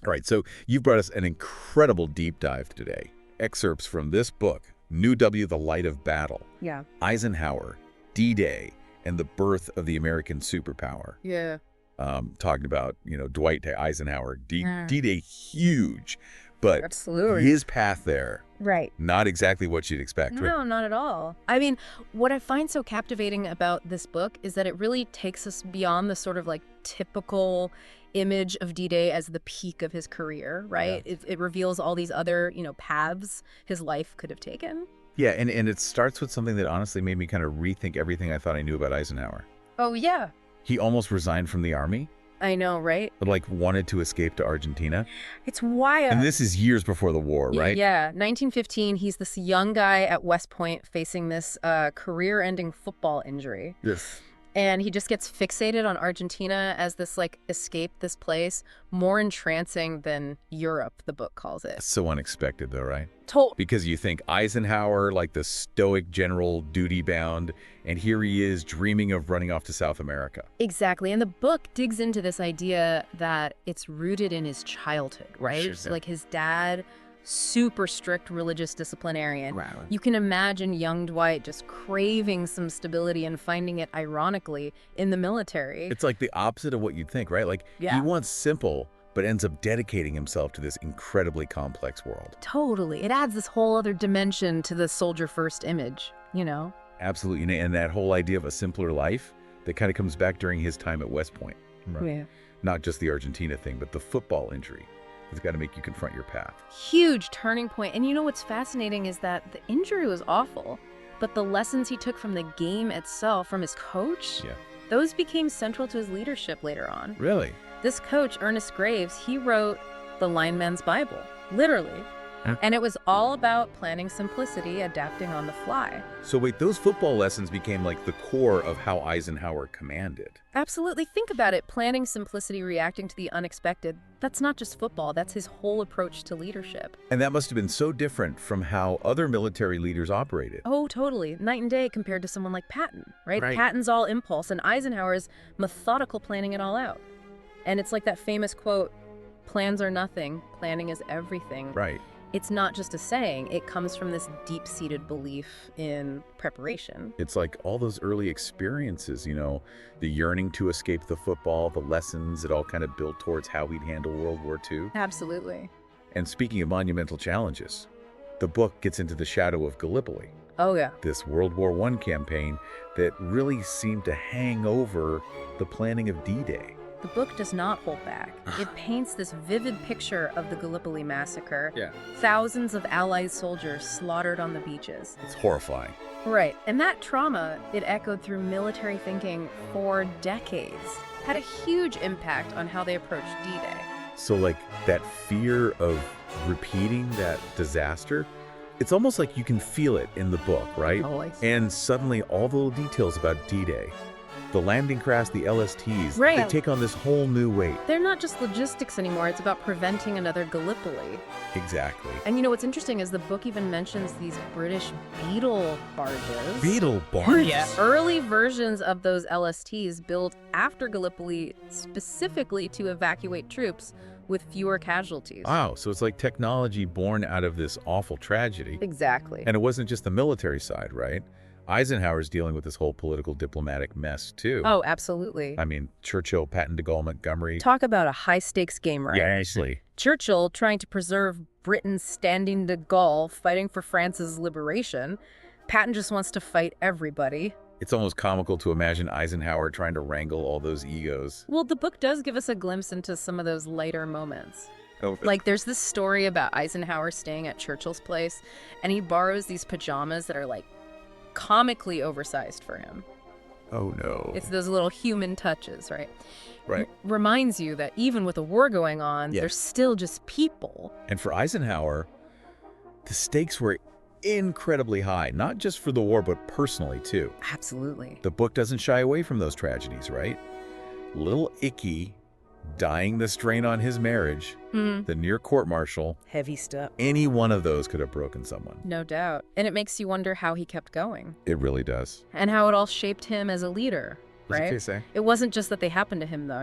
All right, so you've brought us an incredible deep dive today. Excerpts from this book, New W, The Light of Battle, Yeah. Eisenhower, D-Day, and the Birth of the American Superpower. Yeah. Talking about, Dwight Eisenhower, Yeah. D-Day, huge, but Absolutely. his path there, Right. not exactly what you'd expect. No, not at all. I mean, what I find so captivating about this book is that it really takes us beyond the sort of like typical image of D-Day as the peak of his career, right? Yeah. It reveals all these other, paths his life could have taken. Yeah, and it starts with something that honestly made me kind of rethink everything I thought I knew about Eisenhower. Oh, yeah. He almost resigned from the army, I know, right? but wanted to escape to Argentina. It's wild. And this is years before the war, right? Yeah, 1915, he's this young guy at West Point facing this career-ending football injury. Yes. And he just gets fixated on Argentina as this, escape this place, more entrancing than Europe, the book calls it. So unexpected, though, right? Because Because you think Eisenhower, the stoic general, duty-bound, and here he is dreaming of running off to South America. Exactly. And the book digs into this idea that it's rooted in his childhood, right? Sure, So, yeah. his dad, super strict religious disciplinarian. Wow. You can imagine young Dwight just craving some stability and finding it, ironically, in the military. It's the opposite of what you'd think, right? He Yeah. wants simple, but ends up dedicating himself to this incredibly complex world. Totally. It adds this whole other dimension to the soldier first image, Absolutely. And that whole idea of a simpler life that kind of comes back during his time at West Point. Yeah. Not just the Argentina thing, but the football injury. It's got to make you confront your path. Huge turning point. And what's fascinating is that the injury was awful, but the lessons he took from the game itself, from his coach, Yeah. those became central to his leadership later on. Really? This coach, Ernest Graves, he wrote the Lineman's Bible, literally. Huh? And it was all about planning simplicity, adapting on the fly. So wait, those football lessons became the core of how Eisenhower commanded. Absolutely. Think about it. Planning simplicity, reacting to the unexpected. That's not just football. That's his whole approach to leadership. And that must have been so different from how other military leaders operated. Oh, totally. Night and day compared to someone like Patton, right? Right. Patton's all impulse, and Eisenhower's methodical planning it all out. And it's like that famous quote, plans are nothing, planning is everything. Right. It's not just a saying. It comes from this deep-seated belief in preparation. It's all those early experiences, the yearning to escape the football, the lessons, it all kind of built towards how he'd handle World War II. Absolutely. And speaking of monumental challenges, the book gets into the shadow of Gallipoli, Oh, yeah. this World War I campaign that really seemed to hang over the planning of D-Day. The book does not hold back. It paints this vivid picture of the Gallipoli massacre. Yeah. Thousands of Allied soldiers slaughtered on the beaches. It's horrifying. Right. And that trauma, it echoed through military thinking for decades. Had a huge impact on how they approached D-Day. So that fear of repeating that disaster, it's almost like you can feel it in the book, right? Always. And suddenly all the little details about D-Day, the landing craft, the LSTs, Right. they take on this whole new weight. They're not just logistics anymore. It's about preventing another Gallipoli. Exactly. And what's interesting is the book even mentions these British Beetle barges. Beetle barges. Yeah, early versions of those LSTs built after Gallipoli specifically to evacuate troops with fewer casualties. Wow, so it's technology born out of this awful tragedy. Exactly. And it wasn't just the military side, right? Eisenhower's dealing with this whole political diplomatic mess, too. Oh, absolutely. I mean, Churchill, Patton, de Gaulle, Montgomery. Talk about a high-stakes game, right? Actually. Churchill trying to preserve Britain's standing de Gaulle, fighting for France's liberation. Patton just wants to fight everybody. It's almost comical to imagine Eisenhower trying to wrangle all those egos. Well, the book does give us a glimpse into some of those lighter moments. Oh, There's this story about Eisenhower staying at Churchill's place, and he borrows these pajamas that are, comically oversized for him. oh no. It's those little human touches, right? Right. Reminds you that even with a war going on, Yeah. they're still just people. And for Eisenhower, the stakes were incredibly high, not just for the war, but personally, too. Absolutely. The book doesn't shy away from those tragedies, right? Little Icky dying the strain on his marriage, the near court-martial, Heavy stuff. any one of those could have broken someone. No doubt. And it makes you wonder how he kept going It really does. and how it all shaped him as a leader, right? Say? It wasn't just that they happened to him, though,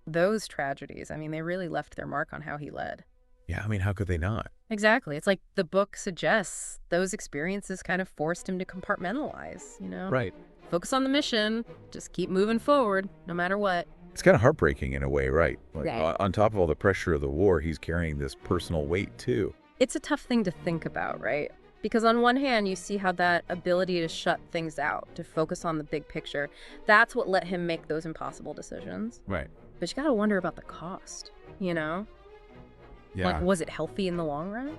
those tragedies, I mean, they really left their mark on how he led. Yeah, I mean, how could they not? Exactly. It's like the book suggests those experiences kind of forced him to compartmentalize, you know? Right. Focus on the mission, just keep moving forward, no matter what. It's kind of heartbreaking in a way, right? Like, Right. on top of all the pressure of the war, he's carrying this personal weight, too. It's a tough thing to think about, right? Because on one hand, you see how that ability to shut things out, to focus on the big picture, that's what let him make those impossible decisions. Right. But you gotta wonder about the cost, you know? Yeah. Like, was it healthy in the long run?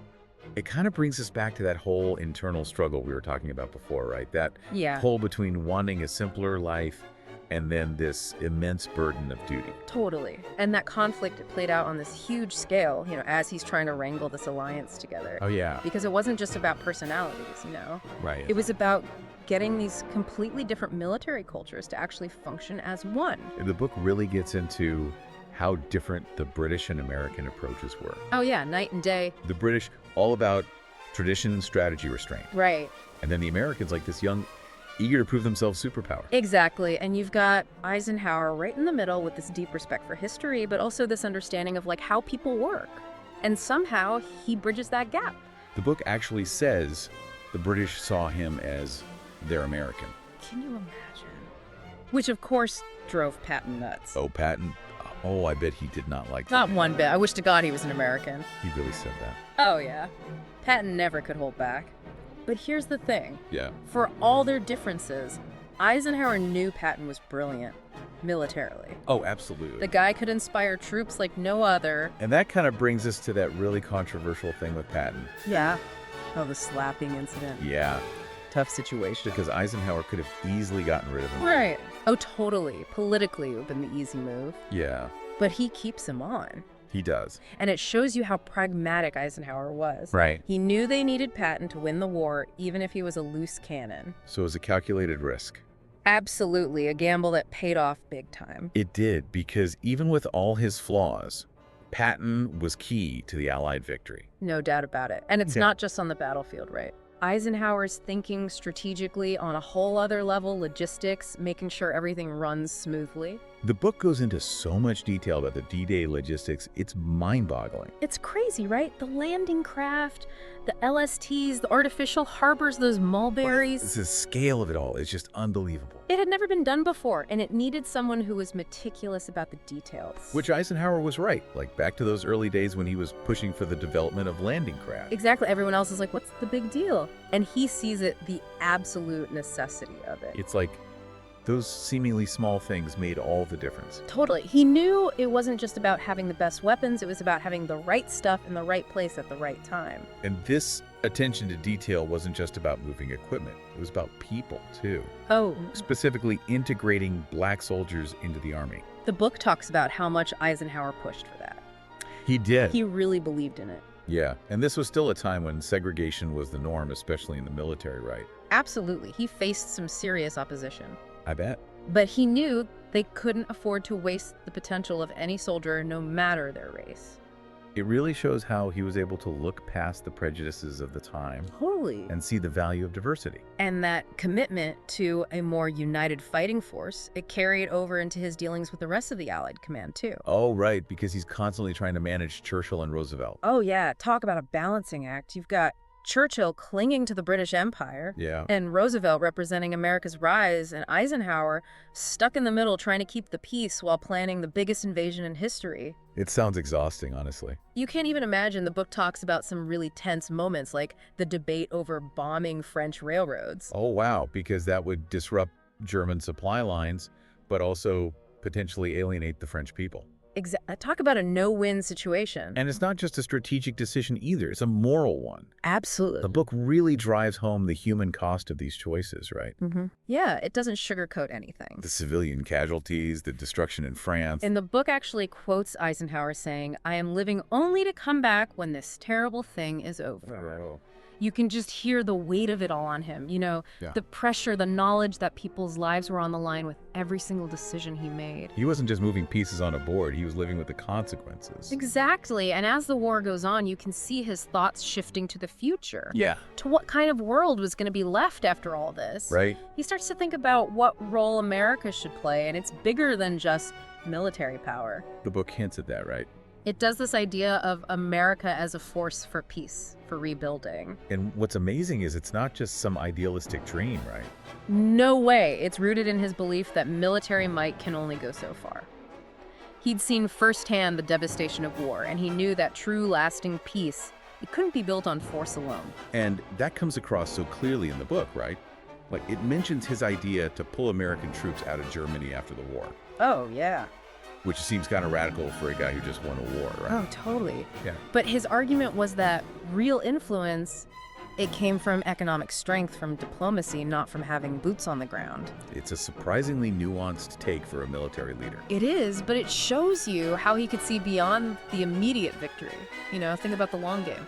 It kind of brings us back to that whole internal struggle we were talking about before, right? That Yeah, pull between wanting a simpler life and then this immense burden of duty. totally. And that conflict it played out on this huge scale, you know, as he's trying to wrangle this alliance together. Oh, yeah. Because it wasn't just about personalities, you know? Right. It was about getting these completely different military cultures to actually function as one. The book really gets into how different the British and American approaches were. Oh yeah, night and day. The British, all about tradition, strategy, restraint. Right. And then the Americans, like this young, eager to prove themselves superpower. Exactly. And you've got Eisenhower right in the middle with this deep respect for history, but also this understanding of like how people work. And somehow he bridges that gap. The book actually says the British saw him as their American. Can you imagine? Which of course drove Patton nuts. Oh, Patton. Oh, I bet he did not like that. Not one bit. I wish to God he was an American. He really said that. Oh yeah. Patton never could hold back. But here's the thing. Yeah. For all their differences, Eisenhower knew Patton was brilliant, militarily. Oh, absolutely. The guy could inspire troops like no other. And that kind of brings us to that really controversial thing with Patton. Yeah. Oh, the slapping incident. Yeah. Tough situation. Because Eisenhower could have easily gotten rid of him. Right. Oh, totally. Politically, it would have been the easy move. Yeah, But he keeps him on. he does. And it shows you how pragmatic Eisenhower was. Right. He knew they needed Patton to win the war, even if he was a loose cannon. So it was a calculated risk. Absolutely, a gamble that paid off big time. It did, because even with all his flaws, Patton was key to the Allied victory. No doubt about it. And it's Yeah. not just on the battlefield, right? Eisenhower's thinking strategically on a whole other level, logistics, making sure everything runs smoothly. The book goes into so much detail about the D-Day logistics, it's mind-boggling. It's crazy, right? The landing craft, the LSTs, the artificial harbors, those mulberries. The scale of it all is just unbelievable. It had never been done before, and it needed someone who was meticulous about the details. Which Eisenhower was right, like back to those early days when he was pushing for the development of landing craft. Exactly. Everyone else is like, what's the big deal? And he sees it the absolute necessity of it. It's like those seemingly small things made all the difference. Totally. He knew it wasn't just about having the best weapons, it was about having the right stuff in the right place at the right time. And this attention to detail wasn't just about moving equipment, it was about people too. Oh, Specifically integrating black soldiers into the army. the book talks about how much Eisenhower pushed for that. He did. He really believed in it. Yeah, and this was still a time when segregation was the norm, especially in the military, right? Absolutely. He faced some serious opposition. I bet. But he knew they couldn't afford to waste the potential of any soldier, no matter their race. It really shows how he was able to look past the prejudices of the time Totally. and see the value of diversity. And that commitment to a more united fighting force, it carried over into his dealings with the rest of the Allied command, too. Oh, right, because he's constantly trying to manage Churchill and Roosevelt. Oh, yeah. Talk about a balancing act. You've got Churchill clinging to the British Empire, Yeah. and Roosevelt representing America's rise, and Eisenhower stuck in the middle trying to keep the peace while planning the biggest invasion in history. It sounds exhausting, honestly. You can't even imagine. The book talks about some really tense moments, like the debate over bombing French railroads. Oh, wow, because that would disrupt German supply lines, but also potentially alienate the French people. Talk about a no-win situation. And it's not just a strategic decision either, it's a moral one. Absolutely. The book really drives home the human cost of these choices, right? Yeah, it doesn't sugarcoat anything. The civilian casualties, the destruction in France. And the book actually quotes Eisenhower saying, "I am living only to come back when this terrible thing is over." You can just hear the weight of it all on him. You know, Yeah. the pressure, the knowledge that people's lives were on the line with every single decision he made. He wasn't just moving pieces on a board, he was living with the consequences. Exactly. And as the war goes on, you can see his thoughts shifting to the future. Yeah. To what kind of world was going to be left after all this? Right? He starts to think about what role America should play, and it's bigger than just military power. The book hints at that, right? It does this idea of America as a force for peace, for rebuilding. And what's amazing is it's not just some idealistic dream, right? No way. It's rooted in his belief that military might can only go so far. He'd seen firsthand the devastation of war, and he knew that true, lasting peace, it couldn't be built on force alone. And that comes across so clearly in the book, right? Like, it mentions his idea to pull American troops out of Germany after the war, Oh, yeah. which seems kind of radical for a guy who just won a war, right? Oh, totally. Yeah. But his argument was that real influence, it came from economic strength, from diplomacy, not from having boots on the ground. It's a surprisingly nuanced take for a military leader. It is, but it shows you how he could see beyond the immediate victory. Think about the long game.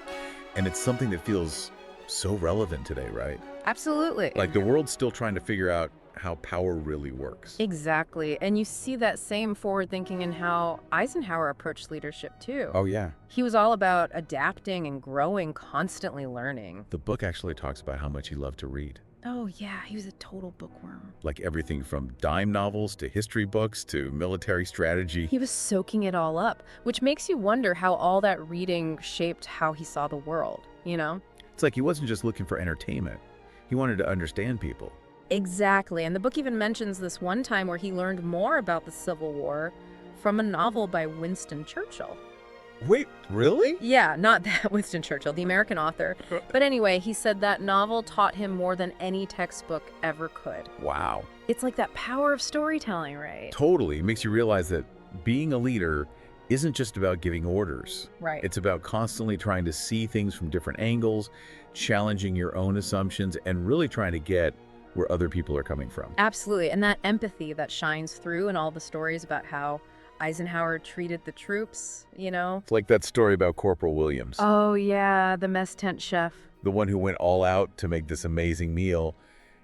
And it's something that feels so relevant today, right? Absolutely. Like, the world's still trying to figure out how power really works. Exactly. And you see that same forward thinking in how Eisenhower approached leadership, too. Oh, yeah. He was all about adapting and growing, constantly learning. The book actually talks about how much he loved to read. Oh, yeah, he was a total bookworm. Like everything from dime novels to history books to military strategy. He was soaking it all up, which makes you wonder how all that reading shaped how he saw the world, It's like he wasn't just looking for entertainment. He wanted to understand people. Exactly. And the book even mentions this one time where he learned more about the Civil War from a novel by Winston Churchill. Wait, really? Yeah, not that Winston Churchill, the American author. But anyway, he said that novel taught him more than any textbook ever could. Wow. It's like that power of storytelling, right? Totally. It makes you realize that being a leader isn't just about giving orders. Right. It's about constantly trying to see things from different angles, challenging your own assumptions, and really trying to get where other people are coming from. Absolutely. And that empathy that shines through in all the stories about how Eisenhower treated the troops, It's like that story about Corporal Williams, Oh, yeah, the mess tent chef. the one who went all out to make this amazing meal,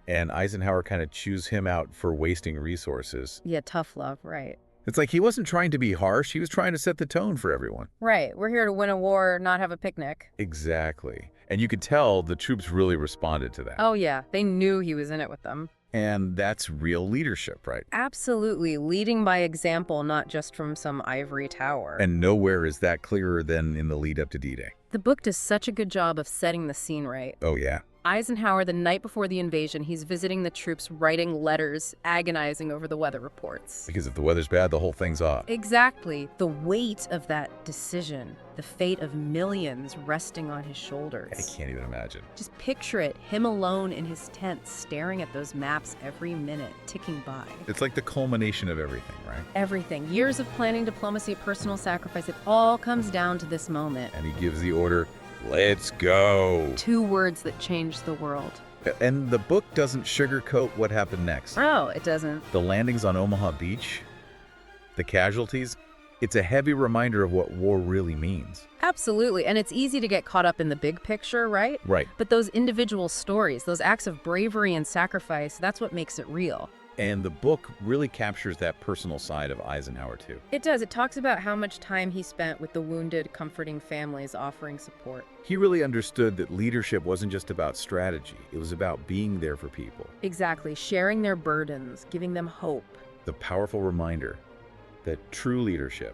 and Eisenhower kind of chews him out for wasting resources. Yeah, tough love, right. It's like he wasn't trying to be harsh, he was trying to set the tone for everyone. Right. We're here to win a war, not have a picnic. Exactly. And you could tell the troops really responded to that. Oh, yeah. They knew he was in it with them. And that's real leadership, right? Absolutely. Leading by example, not just from some ivory tower. And nowhere is that clearer than in the lead up to D-Day. The book does such a good job of setting the scene right. Oh, yeah. Eisenhower, the night before the invasion, he's visiting the troops, writing letters, agonizing over the weather reports. Because if the weather's bad, the whole thing's off. Exactly. The weight of that decision, the fate of millions resting on his shoulders. I can't even imagine. Just picture it, him alone in his tent, staring at those maps every minute, ticking by. It's like the culmination of everything, right? Everything. Years of planning, diplomacy, personal sacrifice, it all comes down to this moment. And he gives the order, let's go. 2 words that changed the world. And the book doesn't sugarcoat what happened next. Oh, it doesn't. The landings on Omaha Beach, the casualties, it's a heavy reminder of what war really means. Absolutely. And it's easy to get caught up in the big picture, right? Right. But those individual stories, those acts of bravery and sacrifice, that's what makes it real. And the book really captures that personal side of Eisenhower, too. It does. It talks about how much time he spent with the wounded, comforting families, offering support. He really understood that leadership wasn't just about strategy. It was about being there for people. Exactly. Sharing their burdens, giving them hope. The powerful reminder that true leadership,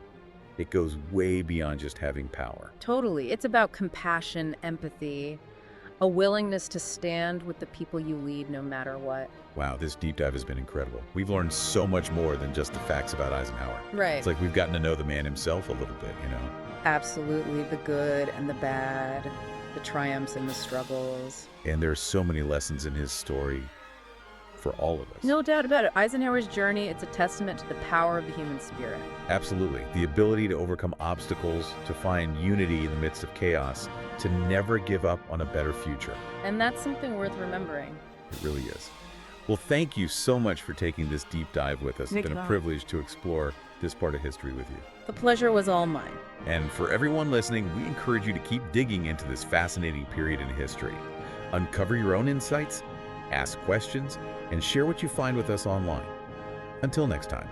it goes way beyond just having power. Totally. It's about compassion, empathy, a willingness to stand with the people you lead no matter what. Wow, this deep dive has been incredible. We've learned so much more than just the facts about Eisenhower. Right. It's like we've gotten to know the man himself a little bit, Absolutely. The good and the bad, the triumphs and the struggles. And there's so many lessons in his story for all of us. No doubt about it. Eisenhower's journey, it's a testament to the power of the human spirit. Absolutely. The ability to overcome obstacles, to find unity in the midst of chaos, to never give up on a better future. And that's something worth remembering. It really is. Well, thank you so much for taking this deep dive with us. It's been a privilege to explore this part of history with you. The pleasure was all mine. And for everyone listening, we encourage you to keep digging into this fascinating period in history. Uncover your own insights, ask questions, and share what you find with us online. Until next time.